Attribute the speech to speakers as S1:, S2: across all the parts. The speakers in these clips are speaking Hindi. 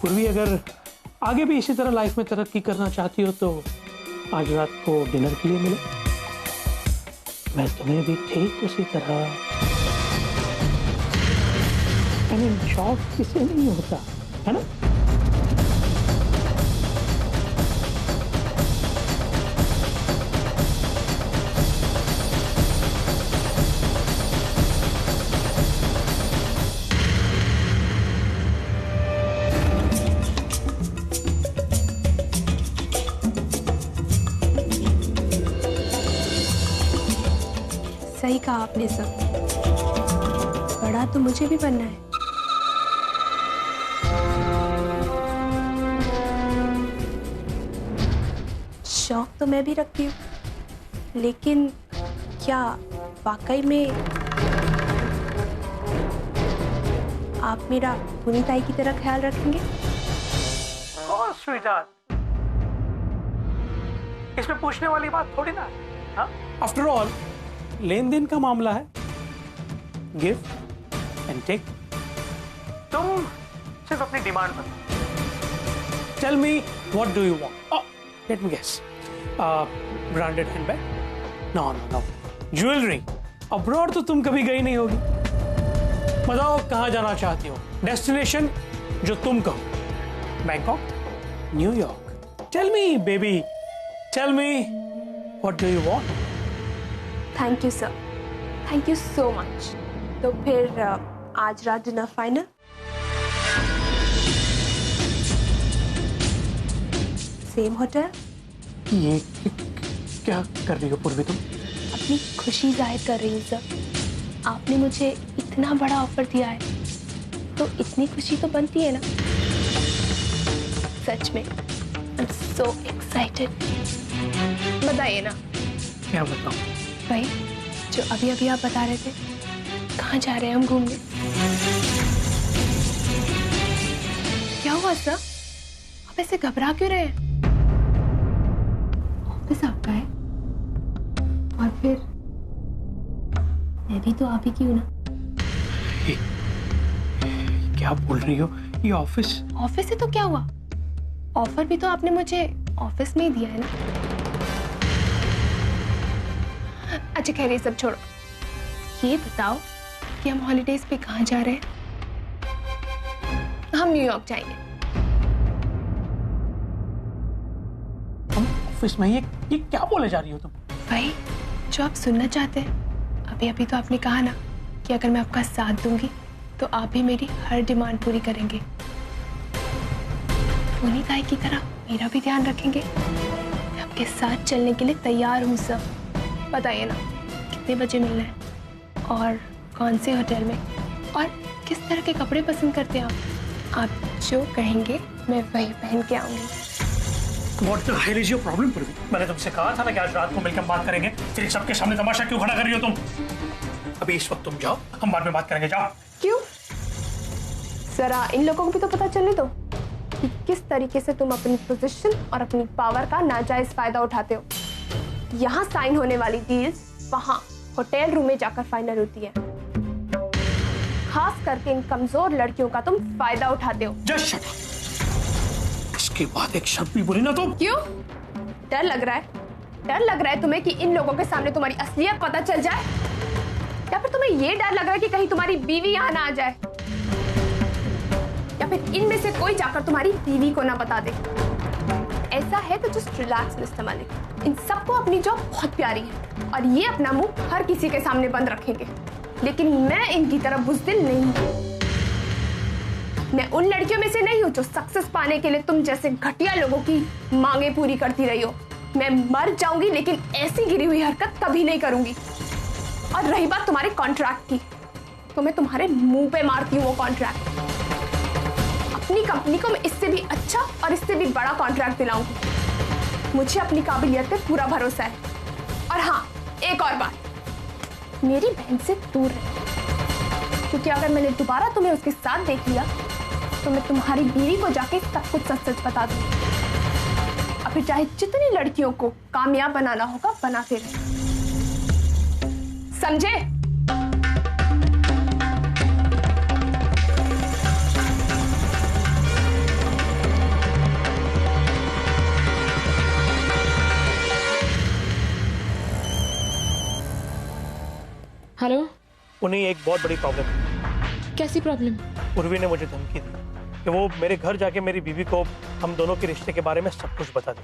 S1: पूर्वी, अगर आगे भी इसी तरह लाइफ में तरक्की करना चाहती हो तो आज रात को डिनर के लिए मिलो। मैं तुम्हें भी ठीक उसी तरह, शौक किसे नहीं होता, है ना?
S2: सही कहा आपने सब। बड़ा तो मुझे भी बनना है। शौक तो मैं भी रखती हूँ, लेकिन क्या वाकई में आप मेरा पुनीताई की तरह ख्याल रखेंगे?
S1: स्वीटहार्ट, इसमें पूछने वाली बात थोड़ी ना है। आफ्टर ऑल लेन देन का मामला है, गिव एंड टेक। तुम सिर्फ अपनी डिमांड बताओ। Tell me what do you want? Let me guess, branded handbag? No no no. Jewellery? Abroad तो तुम कभी गई नहीं होगी। बताओ कहां जाना चाहती हो, डेस्टिनेशन जो तुम कहो। Bangkok, New York? Tell me baby, tell me what do you want?
S2: Thank you sir, thank you so much. तो फिर आज रात डिनर फाइनल? Same hotel?
S1: ये क्या कर रही हो पूर्वी तुम?
S2: अपनी खुशी जाहिर कर रही हूँ सर। आपने मुझे इतना बड़ा ऑफर दिया है तो इतनी खुशी तो बनती है ना। सच में आई एम सो एक्साइटेड। बताइए ना।
S1: क्या बताऊं?
S2: भाई जो अभी अभी आप बता रहे थे, कहाँ जा रहे हैं हम घूमने? क्या हुआ सर? आप ऐसे घबरा क्यों रहे हैं? ऑफिस आपका है और फिर मैं भी तो आप ही की हूँ ना।
S1: क्या बोल रही हो? ये ऑफिस?
S2: ऑफिस है तो क्या हुआ? ऑफर भी तो आपने मुझे ऑफिस में ही दिया है ना। अच्छा खैर ये सब छोड़ो, ये बताओ कि हम हॉलीडेज पे कहाँ जा रहे हैं? हम न्यूयॉर्क जाएंगे।
S1: हम ऑफिस में? ये क्या बोले जा रही हो तुम?
S2: भाई जो आप सुनना चाहते हैं, अभी अभी तो आपने कहा ना कि अगर मैं आपका साथ दूंगी तो आप भी मेरी हर डिमांड पूरी करेंगे। पुनीताई की तरह मेरा भी ध्यान रखेंगे। मैं आपके साथ चलने के लिए तैयार हूँ सर। बताइए ना कितने बजे मिलना है और कौन से होटल में और किस तरह के कपड़े पसंद करते हैं आप जो कहेंगे मैं वही पहन के आऊंगी।
S1: What the hell is your problem, पूर्वी? मैंने तुमसे कहा था ना कि आज रात को मिलकर बात करेंगे, फिर सबके सामने तमाशा क्यों खड़ा कर रही हो तुम? अभी इस वक्त तुम जाओ, हम बाद में बात करेंगे। जाओ।
S2: क्यों? जरा इन लोगों को भी तो पता चलने दो कि किस तरीके से तुम अपनी पोजीशन और अपनी पावर का नाजायज फायदा उठाते हो। यहाँ साइन होने वाली डील्स वहाँ होटल रूम में जाकर फाइनल होती है। खास करके इन कमजोर लड़कियों का तुम फायदा उठाते हो।
S1: Just shut up। इसके बाद एक शब्द भी बोली ना तुम।
S2: क्यों? डर लग रहा है? डर लग रहा है तुम्हें कि इन लोगों के सामने तुम्हारी असलियत पता चल जाए, या फिर तुम्हें ये डर लग रहा है कि कहीं तुम्हारी बीवी यहाँ ना आ जाए, या फिर इनमें से कोई जाकर तुम्हारी बीवी को ना बता दे? ऐसा है तो जस्ट रिलैक्स मिस्टर मलिक। इन सबको अपनी जॉब बहुत प्यारी है और ये अपना मुंह हर किसी के सामने बंद रखेंगे, लेकिन मैं इनकी तरह बुज़दिल नहीं हूँ। मैं उन लड़कियों में से नहीं हूँ जो सक्सेस पाने के लिए तुम जैसे घटिया लोगों की मांगे पूरी करती रही हो। मैं मर जाऊंगी लेकिन ऐसी गिरी हुई हरकत कभी नहीं करूंगी। और रही बात तुम्हारे कॉन्ट्रैक्ट की, तो मैं तुम्हारे मुंह पे मारती हूँ वो कॉन्ट्रैक्ट। अपनी कंपनी को मैं इससे भी अच्छा और इससे भी बड़ा कॉन्ट्रैक्ट दिलाऊंगी। मुझे अपनी काबिलियत पे पूरा भरोसा है। और हाँ, एक और बात, मेरी बहन से दूर रहे, क्योंकि अगर मैंने दोबारा तुम्हें उसके साथ देख लिया तो मैं तुम्हारी बीवी को जाके सब कुछ सच सच बता दूंगी। अब फिर चाहे जितनी लड़कियों को कामयाब बनाना होगा बनाते रहे, समझे?
S3: हेलो।
S1: उन्हें एक बहुत बड़ी प्रॉब्लम है।
S3: कैसी प्रॉब्लम?
S1: उर्वी ने मुझे धमकी दी कि वो मेरे घर जाके मेरी बीवी को हम दोनों के रिश्ते के बारे में सब कुछ बता दे।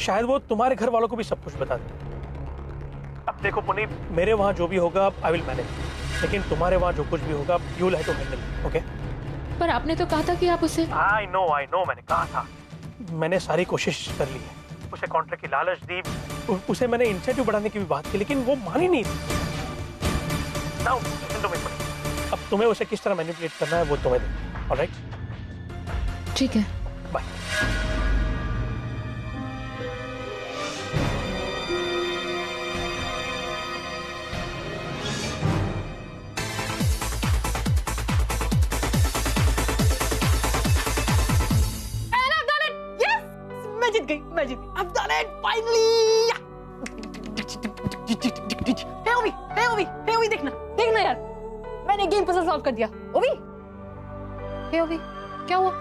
S1: शायद वो तुम्हारे घर वालों को भी सब कुछ बता दे। अब देखो पुनी, मेरे वहां जो भी होगा आई विल मैनेज, लेकिन तुम्हारे वहां जो कुछ भी होगा you will have to handle, okay?
S3: पर आपने तो कहा था कि आप उसे।
S1: आई नो मैंने कहा था। मैंने सारी कोशिश कर ली है, उसे कॉन्ट्रैक्ट की लालच दी, उसे मैंने इंसेंटिव बढ़ाने की भी बात की, लेकिन वो मानी नहीं थी। नाउ लिसन टू मी पुनी, अब तुम्हें उसे किस तरह मैनिपुलेट करना है वो तुम्हें दे, ऑलराइट?
S3: ठीक है,
S1: बाय।
S4: मैं जीत गई। I've done it finally! हे ओवी, देखना यार, मैंने गेम पजल सॉल्व कर दिया। ओवी, हे ओवी, क्या हुआ?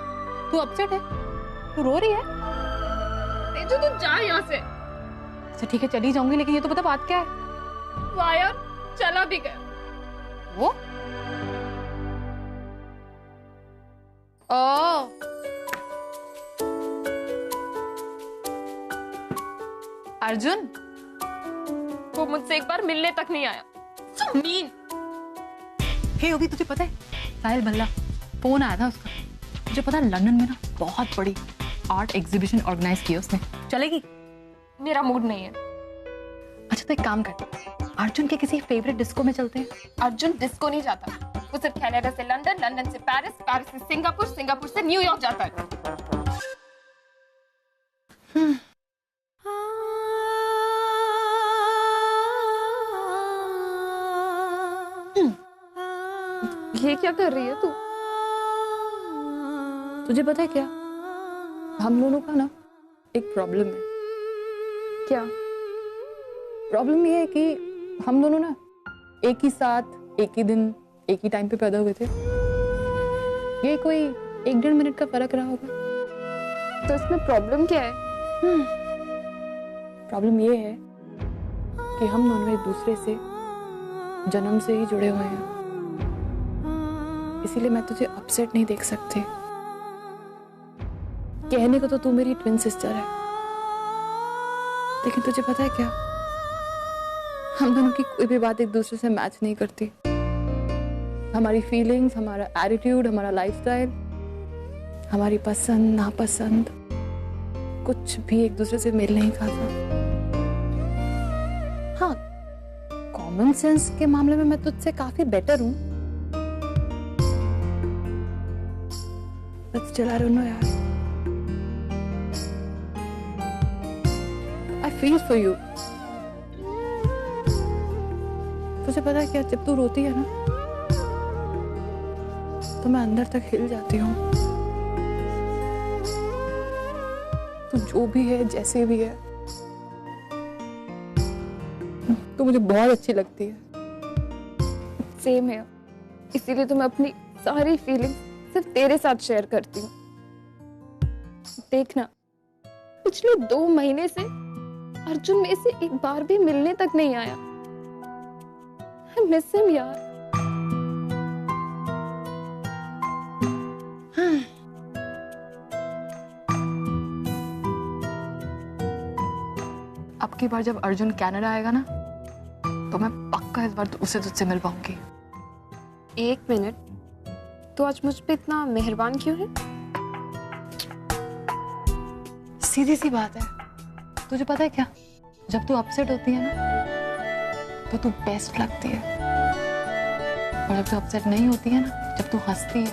S4: तू अपसेट है? तू रो रही है?
S2: तेजू तू जा यहाँ से।
S4: अच्छा ठीक है, चली जाऊंगी, लेकिन ये तो पता बात क्या है?
S2: वायर चला भी गया।
S4: वो? ओह, अर्जुन,
S2: वो मुझसे एक बार मिलने तक नहीं आया। So mean.
S4: हे ओवी, तुझे पता है साहिल भल्ला फोन आया था उसका। तुझे पता है लंदन में ना बहुत बड़ी आर्ट एग्जीबिशन ऑर्गेनाइज की है उसने। चलेगी?
S2: मेरा मूड नहीं है।
S4: अच्छा तो एक काम कर, अर्जुन के किसी फेवरेट डिस्को में चलते हैं।
S2: अर्जुन डिस्को नहीं जाता, वो सिर्फ कनाडा से लंदन, लंदन से पेरिस, पेरिस से सिंगापुर, सिंगापुर से न्यूयॉर्क जाता है। ये क्या कर रही है तू?
S4: तुझे पता है क्या, हम दोनों का ना एक प्रॉब्लम है।
S2: क्या
S4: प्रॉब्लम ये है कि हम दोनों ना एक ही साथ, एक ही दिन, एक ही टाइम पे पैदा हुए थे। ये कोई 1-1.5 मिनट का फर्क रहा होगा।
S2: तो इसमें प्रॉब्लम क्या है?
S4: प्रॉब्लम ये है कि हम दोनों एक दूसरे से जन्म से ही जुड़े हुए हैं, इसीलिए मैं तुझे अपसेट नहीं देख सकती। कहने को तो तू मेरी ट्विन सिस्टर है, लेकिन तुझे पता है क्या, हम दोनों की कोई भी बात एक दूसरे से मैच नहीं करती। हमारी फीलिंग्स, हमारा एटीट्यूड, हमारा लाइफस्टाइल, हमारी पसंद नापसंद, कुछ भी एक दूसरे से मेल नहीं खाता। हाँ, कॉमन सेंस के मामले में मैं तुझसे काफी बेटर हूं, but still I don't know यार, आई फील फॉर यू। तुझे पता है क्या, जब तू रोती है ना तो मैं अंदर तक हिल जाती हूँ। तू जो भी है, जैसे भी है, तो मुझे बहुत अच्छी लगती है।
S2: सेम है, इसीलिए तो मैं अपनी सारी फीलिंग्स सिर्फ तेरे साथ शेयर करती हूँ। देखना, पिछले 2 महीने से अर्जुन मेरे से एक बार भी मिलने तक नहीं आया। I miss him यार। अब की बार जब अर्जुन कनाडा आएगा ना, तो मैं पक्का इस बार उसे तुझसे मिल पाऊंगी। 1 मिनट, तो आज मुझ पे इतना मेहरबान क्यों है?
S4: सीधी सी बात है, तुझे पता है क्या, जब तू अपसेट होती है ना तो तू बेस्ट लगती है, और जब तू अपसेट नहीं होती है ना, जब तू हंसती है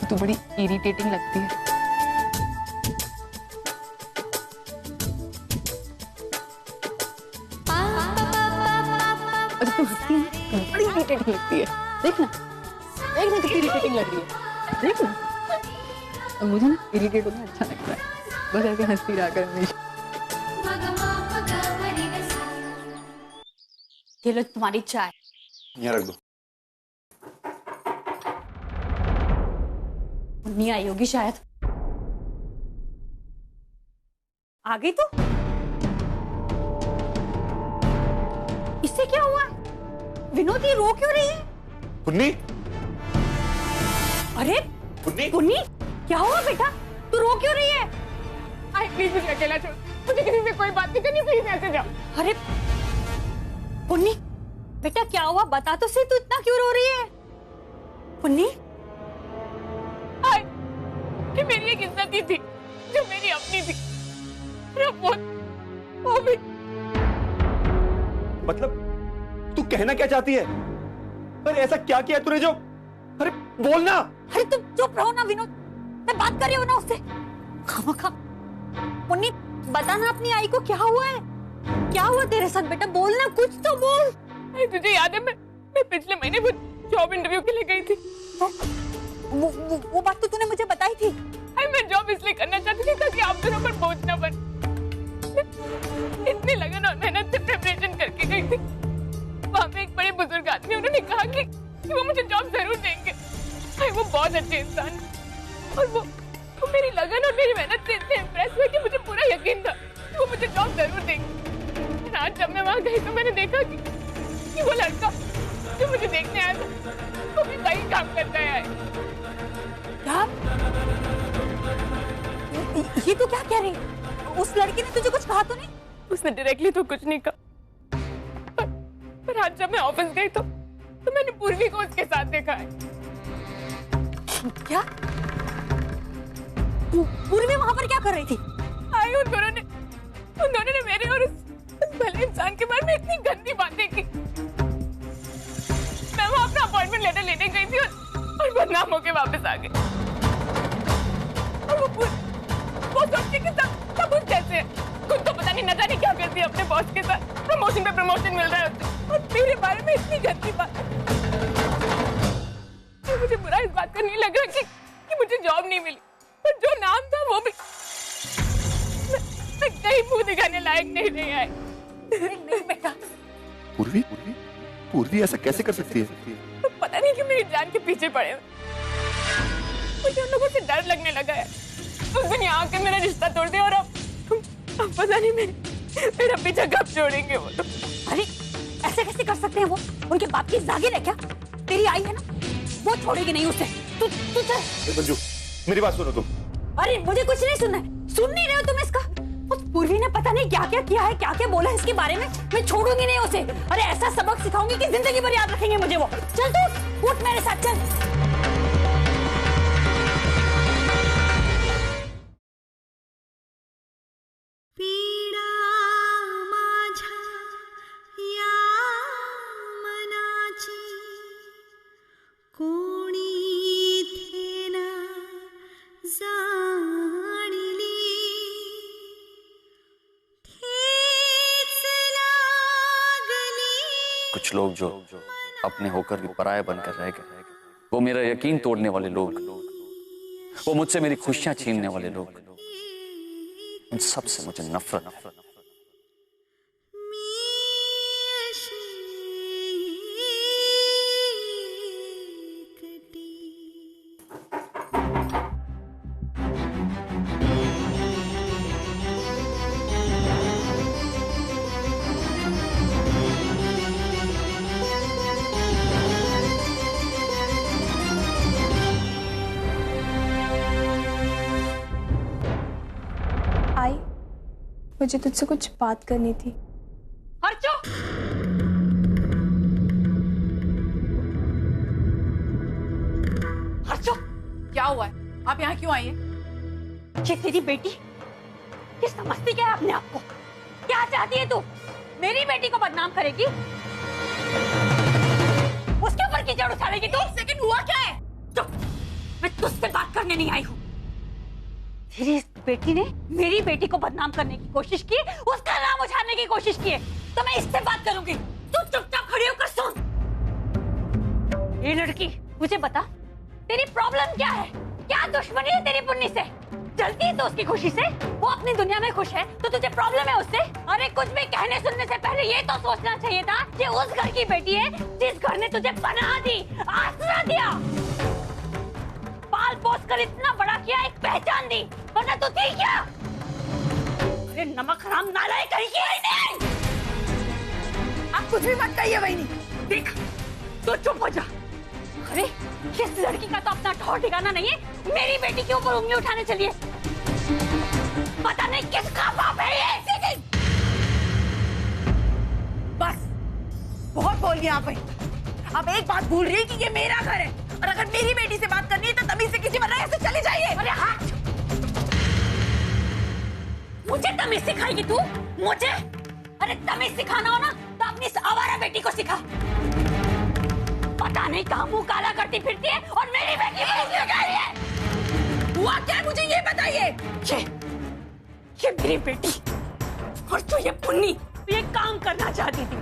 S4: तो तू बड़ी इरिटेटिंग लगती है। और जब तू हंसती है तो बड़ी इरिटेटिंग लगती है। देखना कितनी इरिटेटिंग लग रही है, देखना। और मुझे ना इरिटेट होना अच्छा लगता है, बस ऐसे हंसती रहा कर हमेशा।
S5: ये लो तुम्हारी चाय।
S6: यहाँ रख दो।
S5: नहीं आई होगी शायद। आ गई तू? इससे क्या हुआ? विनोद ये रो क्यों रही है?
S6: पुन्नी,
S5: अरे
S6: पुन्नी,
S5: पुन्नी क्या हुआ बेटा? तू रो क्यों रही है?
S2: आई प्लीज मुझे अकेला छोड़, मुझे किसी से कोई बात नहीं करनी, प्लीज ऐसे जाओ।
S5: अरे पुन्नी बेटा क्या हुआ? बता तो सही, तू इतना क्यों रो रही है? पुन्नी
S2: आई कि मेरी एक इज्जत ही थी जो मेरी अपनी थी, वो भी।
S6: मतलब तू कहना क्या चाहती है? अरे ऐसा क्या किया तूने जो, अरे बोलना।
S5: अरे तुम चुप रहो ना विनोद, मैं बात कर रही हूँ ना उससे। खामखा पुन्नी बता ना अपनी आई को क्या हुआ है? क्या हुआ तेरे साथ बेटा? बोलना, कुछ तो बोल।
S2: तुझे याद है मैं पिछले महीने वो जॉब इंटरव्यू के लिए गई थी।
S5: वो बात तो तूने मुझे बताई थी।
S2: मैं जॉब इसलिए करना चाहती थी ताकि आप दोनों पर बोझ न बने। इतनी लगन और मेहनत से प्रिपरेशन करके गई थी। वहाँ पे एक बड़े बुजुर्ग आदमी, उन्होंने कहा कि वो मुझे जॉब जरूर देंगे। वो बहुत अच्छे इंसान और वो मेरी लगन और मेरी मेहनत से इतने इम्प्रेस हुए कि मुझे पूरा यकीन था कि वो मुझे जॉब जरूर देंगे। आज जब मैं वहाँ गई तो मैंने देखा कि वो लड़का जो मुझे देखने आया था वो भी सही काम करता है।
S5: क्या? ये तो क्या कह रही है? उस लड़के ने तुझे कुछ कहा तो नहीं?
S2: उसने डायरेक्टली तो कुछ नहीं कहा, पर आज जब मैं ऑफिस गई तो मैंने पूर्वी को उसके साथ देखा है।
S5: क्या? पूर्वी वहां पर क्या कर रही थी?
S2: आई उन दोनों ने मेरे और उस भले इंसान के बारे में इतनी गंदी बातें की। मैं वहां अपना अपॉइंटमेंट लेटर लेने गई थी और बदनाम होके वापस आ गई। और वो सोचती कि सब कुछ कैसे है, खुद तो पता नहीं न जाने क्या करती है अपने बॉस के साथ। प्रमोशन पे प्रमोशन मिल रहा है उसे, और मेरे बारे में इतनी गंदी बात। मुझे बुरा इस बात का नहीं लग रहा कि मुझे जॉब नहीं मिली, पर जो नाम था वो भी मैं कहीं मुंह दिखाने लायक नहीं रही है।
S5: नहीं बेटा।
S6: पूर्वी ऐसा कैसे कर सकती है?
S2: तो पता नहीं कि मेरी जान के पीछे पड़े। मुझे उन लोगों से डर लगने लगा है। उस दिन यहाँ आके मेरा रिश्ता तोड़ दिया और अब पता नहीं मेरा पीछा कब छोड़ेंगे वो।
S5: अरे ऐसे कैसे कर सकते हैं? वो उनके बाप की जागीर है क्या? तेरी आई है ना, वो छोड़ेगी नहीं उसे। तू चल।
S6: मंजू मेरी बात सुनो तुम।
S5: अरे मुझे कुछ नहीं सुनना है। सुन नहीं रहे हो तुम इसका? उस पूर्वी ने पता नहीं क्या क्या किया है, क्या क्या बोला है इसके बारे में। मैं छोड़ूंगी नहीं उसे। अरे ऐसा सबक सिखाऊंगी कि जिंदगी भर याद रखेंगे मुझे वो। चल तू उठ मेरे साथ, चल।
S7: कुछ लोग जो अपने होकर भी पराये बनकर रह गए, वो मेरा यकीन तोड़ने वाले लोग, वो मुझसे मेरी खुशियां छीनने वाले लोग, उन सब से मुझे नफरत है।
S2: मुझे तुझसे कुछ बात करनी थी।
S5: हर्षो! हर्षो!
S8: क्या हुआ है? आप यहाँ क्यों आई हैं?
S5: ये तेरी बेटी? ये समझती क्या है अपने आप को? क्या चाहती है तू? मेरी बेटी को बदनाम करेगी? उसके ऊपर कीचड़ उछालेगी तू?
S8: एक सेकंड, हुआ क्या है?
S5: चुप! मैं तुझसे बात करने नहीं आई हूँ। तेरी इस बेटी ने मेरी बेटी को बदनाम करने की कोशिश की, उसका नाम उछालने की कोशिश की है, तो मैं इससे बात करूंगी। तू चुपचाप खड़ी होकर सुन। ये लड़की, मुझे बता, तेरी प्रॉब्लम क्या है? क्या दुश्मनी है तेरी पुन्नी से? जलती है तो उसकी खुशी से? वो अपनी दुनिया में खुश है तो तुझे प्रॉब्लम है उससे? अरे कुछ भी कहने सुनने से पहले ये तो सोचना चाहिए था कि उस घर की बेटी है जिस घर ने तुझे पनाह दी, आसरा दिया, पाल पोस कर इतना बड़ा किया, एक पहचान दी, वरना तो थी क्या? अरे नमक हराम नालायक कहीं की है नहीं। आप कुछ भी मत कहिए बहनी। देख तो चुप हो जा। अरे किस लड़की का तो अपना ठौर ठिकाना नहीं है, मेरी बेटी के ऊपर उंगली उठाने चलिए। पता नहीं किसका बाप है ये। बस बहुत बोल गया आप। अब एक बात भूल रही है कि ये मेरा घर है, और अगर मेरी बेटी से बात करनी है तो तमीज से किसी वजह से चली जाइए। अरे हाँ, मुझे तमीज सिखाएगी तू? मुझे? अरे तमीज सिखाना हो ना तो अपनी आवारा बेटी को सिखा। पता नहीं कहाँ मुंह काला करती फिरती है और मेरी बेटी पर उंगली उठा रही है। हुआ क्या मुझे ये बताइए। ये मेरी बेटी और तो ये पुन्नी ये काम करना चाहती थी,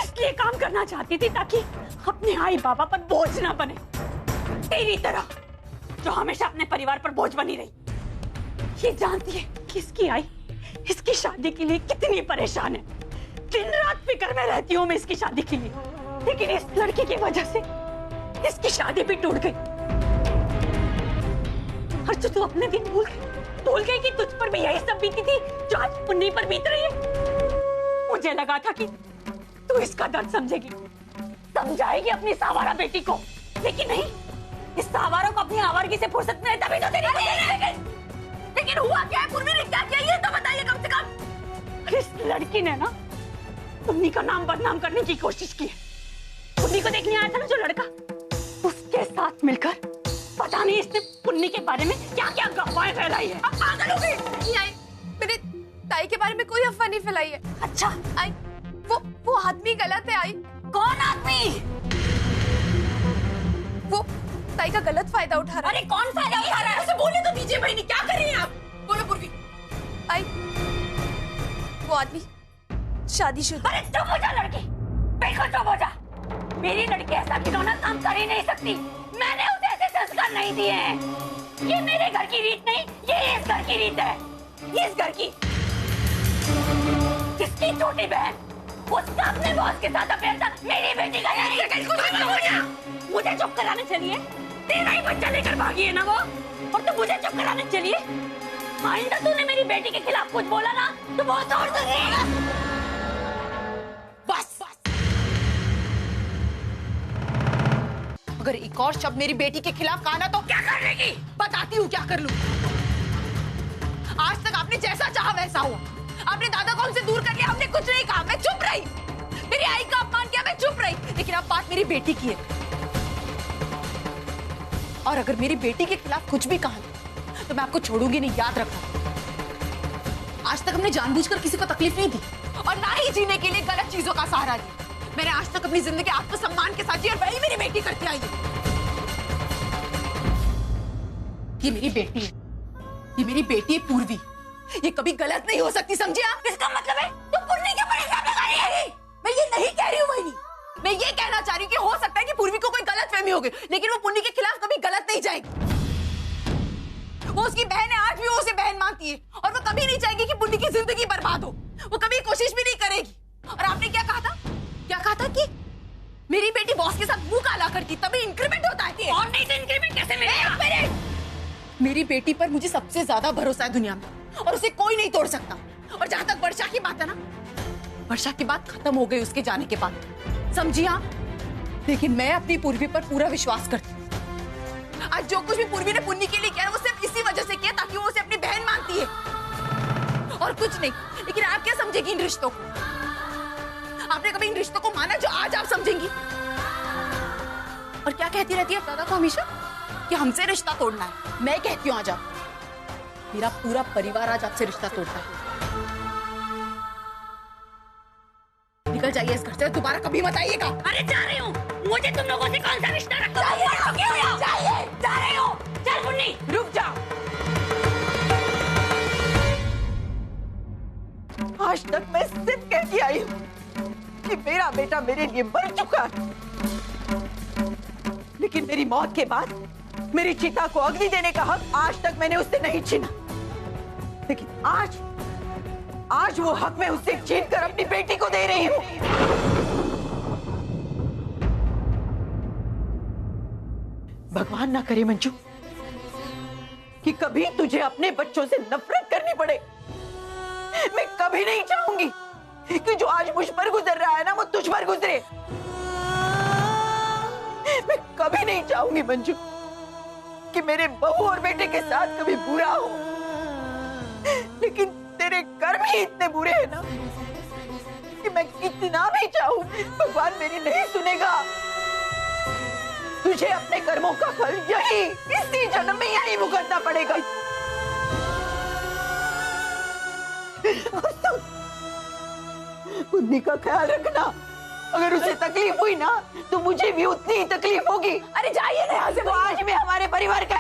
S5: इसलिए काम करना चाहती थी ताकि अपने आई बाबा पर बोझ ना बने, तेरी तरह जो हमेशा अपने परिवार पर बोझ बनी रही। ये जानती है कि इसकी आई इसकी शादी के लिए कितनी परेशान है। दिन रात फिक्र में रहती हूँ मैं इसकी शादी के लिए, लेकिन इस लड़की की वजह से इसकी शादी भी टूट गई। और तू अपने दिन भूल गई कि तुझ पर भी यही सब बीती थी जो आज पुन्नी पर बीत रही है। मुझे लगा था कि तू इसका दर्द समझेगी, समझाएगी अपनी सावारा बेटी को, लेकिन नहीं। इस सावारों को अपनी आवारगी से फुर्सत मिले तभी तो तेरी। लेकिन हुआ क्या है? पूर्वी ने क्या किया ये तो बताइए कम से कम। इस लड़की ने ना पुन्नी का नाम बदनाम करने की कोशिश की है। पुन्नी को देखने आया था ना जो लड़का, उसके साथ मिलकर पता नहीं इसने पुन्नी के बारे में क्या क्या अफवाहें फैलाई है। अब पागल हो गई।
S2: नहीं आई, मेरे ताई के बारे में कोई अफवाह नहीं फैलाई है।
S5: अच्छा
S2: आई, वो आदमी गलत है। आई,
S5: कौन आदमी?
S2: वो ताई का गलत फायदा उठा रहा है।
S5: अरे कौन फायदा उठा रहा है? उसे बोलने तो दीजिए बहनी, क्या कर रही हैं आप? बोलो पूर्वी।
S2: आई, वो आदमी शादीशुदा।
S5: अरे चुप हो जा लड़की, बिल्कुल चुप हो जा। मेरी लड़की ऐसा खिलौना काम कर ही नहीं सकती। मैंने उसे ऐसे संस्कार नहीं दिए हैं। ये मेरे घर की रीत नहीं, ये इस घर की रीत है। इस घर की किसकी छोटी बहन उसका अपने बॉस के साथ अफेयर था, मेरी बेटी का नहीं। मुझे चुप कराने चलिए, तेरा ही बच्चा लेकर भागी है ना वो, और तू मुझे चुप कराने चलिए। आइंदा तूने मेरी बेटी के खिलाफ कुछ बोला ना तो बहुत जोर से। बस अगर एक और शब्द मेरी बेटी के खिलाफ कहा ना तो क्या कर लेगी? बताती हूँ क्या कर लूं। आज तक आपने जैसा चाहा वैसा हुआ। आपने दादा को हमसे दूर कर लिया, हमने कुछ नहीं कहा, मैं चुप रही। मेरी आई का अपमान किया, मैं चुप रही। लेकिन अब बात मेरी बेटी की है, और अगर मेरी बेटी के खिलाफ कुछ भी कहा तो मैं आपको छोड़ूंगी नहीं, याद रखना। आज तक हमने जानबूझकर किसी को तकलीफ नहीं दी और ना ही जीने के लिए गलत चीजों का सहारा लिया। मैंने आज तक अपनी जिंदगी आत्मसम्मान के साथ जी, और वही मेरी बेटी करती आई है। ये मेरी बेटी है, ये मेरी बेटी है पूर्वी। ये कभी गलत नहीं हो सकती, समझे आप? इसका मतलब है तो पुन्नी के ऊपर इल्जाम लगा रही है। मैं ये नहीं कह रही हूँ बहनी, मैं ये कहना चाह रही हूँ कि हो सकता है कि पूर्वी को कोई गलतफहमी हो गई, लेकिन वो पुन्नी के खिलाफ कभी गलत नहीं जाएगी। वो उसकी बहन है, आज भी वो उसे बहन मानती है, और वो कभी नहीं चाहेगी कि पुन्नी की जिंदगी बर्बाद हो। वो कभी कोशिश भी नहीं करेगी। और आपने क्या कहा था? क्या कहा था कि मेरी बेटी बॉस के साथ मुंह काला करती तभी इंक्रीमेंट होता है। और नहीं तो इंक्रीमेंट कैसे मिलेगा? मेरी बेटी पर मुझे सबसे ज्यादा भरोसा है दुनिया में, और उसे कोई नहीं तोड़ सकता। और जहां तक वर्षा की बात है ना, वर्षा की बात खत्म हो गई उसके जाने के बाद, समझिए आप। लेकिन मैं अपनी पूर्वी पर पूरा विश्वास करती हूँ। आज जो कुछ भी पूर्वी ने पुन्नी के लिए किया है वो सिर्फ इसी वजह से किया ताकि वो उसे अपनी बहन मानती है, और कुछ नहीं। लेकिन आप क्या समझेगी इन रिश्तों को? आपने कभी इन रिश्तों को माना जो आज आप समझेंगी? और क्या कहती रहती है दादा को हमेशा कि हमसे रिश्ता तोड़ना है। मैं कहती हूँ आज आप, मेरा पूरा परिवार आज आपसे रिश्ता तोड़ता है। निकल जाइए इस घर से, दोबारा कभी मत आइएगा। अरे जा रही हूँ, मुझे तुम लोगों से कौन सा रिश्ता रखता है? जाइए, जा रही हूँ। चल पुन्नी रुक जा। आज तक मैं सिर्फ कहती आई हूँ कि मेरा बेटा मेरे लिए मर चुका है, लेकिन मेरी मौत के बाद मेरी चिता को अग्नि देने का हक आज तक मैंने उससे नहीं छीना। लेकिन आज वो हक मैं उससे छीनकर अपनी बेटी को दे रही हूँ। भगवान ना करे मंजू कि कभी तुझे अपने बच्चों से नफरत करनी पड़े। मैं कभी नहीं चाहूंगी
S9: कि जो आज मुझ पर गुजर रहा है ना वो तुझ पर गुजरे। मैं कभी नहीं चाहूंगी मंजू कि मेरे बहू और बेटे के साथ कभी बुरा हो, लेकिन तेरे कर्म ही इतने बुरे हैं ना कि मैं कितना भी चाहूं भगवान मेरी नहीं सुनेगा। तुझे अपने कर्मों का फल यही इसी जन्म में यही भुगतना पड़ेगा। मुन्नी का ख्याल रखना, अगर उसे तकलीफ हुई ना तो मुझे भी उतनी ही तकलीफ होगी। अरे जाइए ना यहाँ से। वो आज में हमारे परिवार का